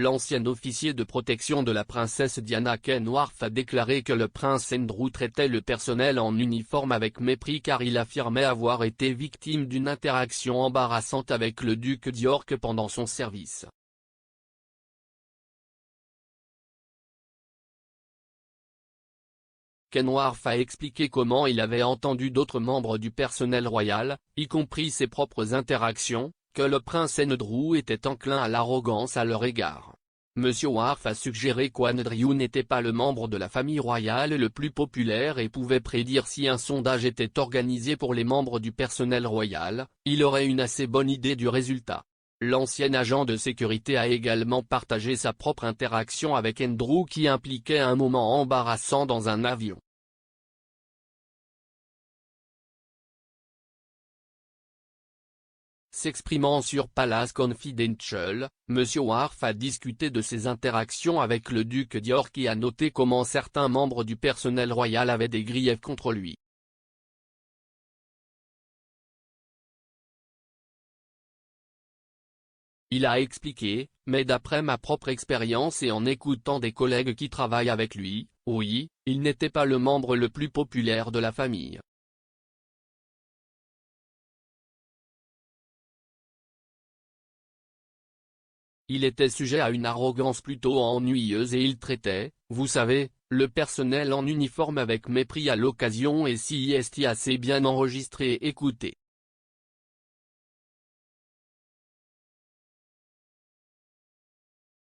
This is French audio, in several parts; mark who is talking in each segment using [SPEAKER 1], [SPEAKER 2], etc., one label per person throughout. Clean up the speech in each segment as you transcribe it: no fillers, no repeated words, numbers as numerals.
[SPEAKER 1] L'ancien officier de protection de la princesse Diana Kenworth a déclaré que le prince Andrew traitait le personnel en uniforme avec mépris car il affirmait avoir été victime d'une interaction embarrassante avec le duc d'York pendant son service. Kenworth a expliqué comment il avait entendu d'autres membres du personnel royal, y compris ses propres interactions, que le prince Andrew était enclin à l'arrogance à leur égard. Monsieur Worth a suggéré qu'Andrew n'était pas le membre de la famille royale le plus populaire et pouvait prédire si un sondage était organisé pour les membres du personnel royal, il aurait une assez bonne idée du résultat. L'ancien agent de sécurité a également partagé sa propre interaction avec Andrew qui impliquait un moment embarrassant dans un avion. S'exprimant sur Palace Confidential, M. Worth a discuté de ses interactions avec le duc d'York et a noté comment certains membres du personnel royal avaient des griefs contre lui. Il a expliqué, mais d'après ma propre expérience et en écoutant des collègues qui travaillent avec lui, oui, il n'était pas le membre le plus populaire de la famille. Il était sujet à une arrogance plutôt ennuyeuse et il traitait, vous savez, le personnel en uniforme avec mépris à l'occasion et si est assez bien enregistré et écouté.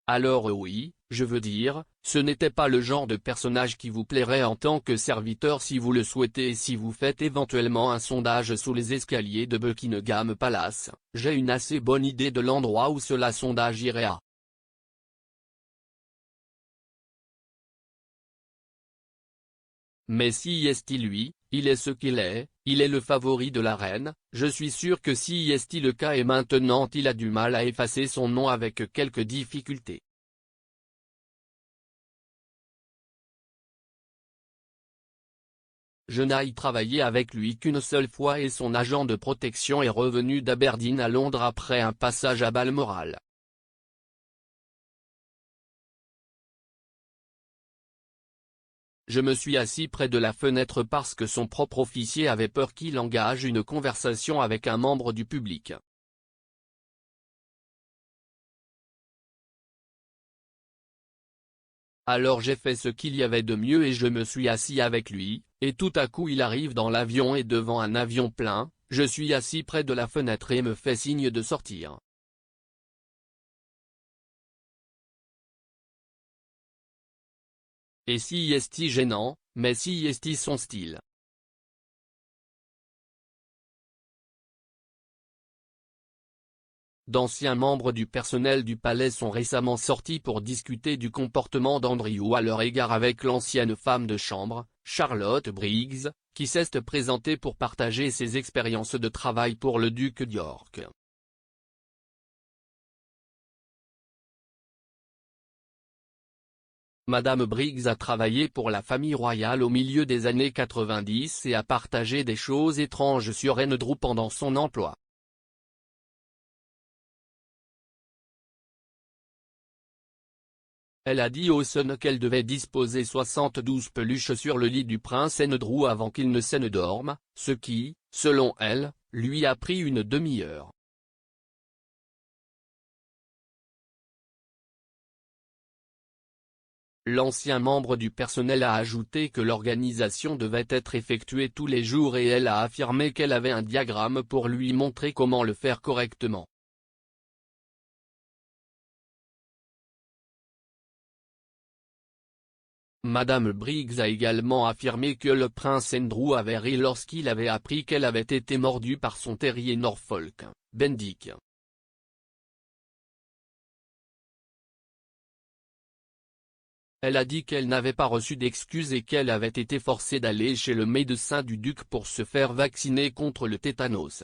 [SPEAKER 1] Alors oui, je veux dire, ce n'était pas le genre de personnage qui vous plairait en tant que serviteur si vous le souhaitez et si vous faites éventuellement un sondage sous les escaliers de Buckingham Palace, j'ai une assez bonne idée de l'endroit où cela sondage irait à. Mais si lui, il est ce qu'il est, il est le favori de la reine, je suis sûr que si le cas et maintenant il a du mal à effacer son nom avec quelques difficultés. Je n'ai travaillé avec lui qu'une seule fois et son agent de protection est revenu d'Aberdeen à Londres après un passage à Balmoral. Je me suis assis près de la fenêtre parce que son propre officier avait peur qu'il engage une conversation avec un membre du public. Alors j'ai fait ce qu'il y avait de mieux et je me suis assis avec lui, et tout à coup il arrive dans l'avion et devant un avion plein, je suis assis près de la fenêtre et me fait signe de sortir. Et si est-il gênant, mais si est-il son style. D'anciens membres du personnel du palais sont récemment sortis pour discuter du comportement d'Andrew à leur égard avec l'ancienne femme de chambre, Charlotte Briggs, qui s'est présentée pour partager ses expériences de travail pour le duc d'York. Madame Briggs a travaillé pour la famille royale au milieu des années 90 et a partagé des choses étranges sur Andrew pendant son emploi. Elle a dit au Sun qu'elle devait disposer 72 peluches sur le lit du prince Andrew avant qu'il ne s'endorme, ce qui, selon elle, lui a pris une demi-heure. L'ancien membre du personnel a ajouté que l'organisation devait être effectuée tous les jours et elle a affirmé qu'elle avait un diagramme pour lui montrer comment le faire correctement. Madame Briggs a également affirmé que le prince Andrew avait ri lorsqu'il avait appris qu'elle avait été mordue par son terrier Norfolk, Bendick. Elle a dit qu'elle n'avait pas reçu d'excuses et qu'elle avait été forcée d'aller chez le médecin du duc pour se faire vacciner contre le tétanos.